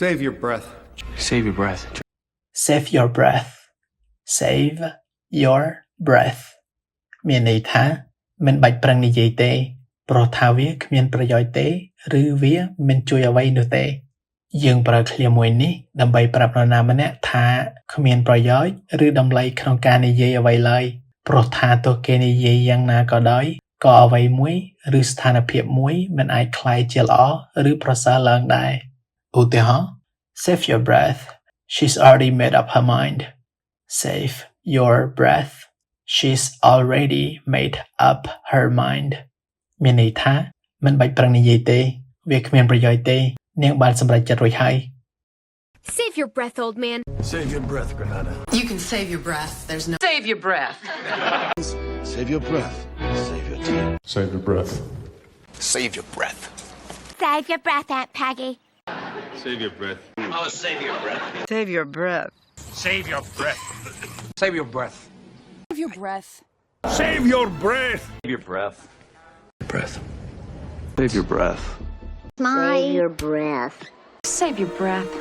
Save your breath. Save your breath. Save your breath Save your breath មានន័យថាមិនបាច់ប្រឹងនិយាយទេព្រោះថាវាគ្មានប្រយោជន៍ទេឬវាមិនជួយអ្វីនោះទេយើងប្រើឃ្លាមួយនេះដើម្បីប្រាប់នរណាម្នាក់ថាគ្មានប្រយោជន៍ឬតម្លៃក្នុងការនិយាយអ្វីឡើយព្រោះថាទោះគេនិយាយយ៉ាងណាក៏ដោយក៏អ្វីមួយឬស្ថានភាពមួយមិនអាចคล้ายជាល្អឬប្រសើរឡើងដែរឧទាហរណ៍ Save your breath She's already made up her mind Save your breath She's already made up her mind មានន័យថាមិនបាច់ប្រឹងនិយាយទេវាគ្មានប្រយោជន៍ទេនាងបានសម្រេចចិត្តរួចហើយ Save your breath, old man. Save your breath, Granada. You can save your breath. There's no... Save your breath. Save your breath. Save your tear. Save your breath. Save your breath. Save your breath, Aunt Peggy. Save your breath. Oh, save your breath. Save your breath. Save your breath. Save your breath. Save your breath. Save your breath. Save your breath. Breath. Save your breath. Save your breath. Save your breath.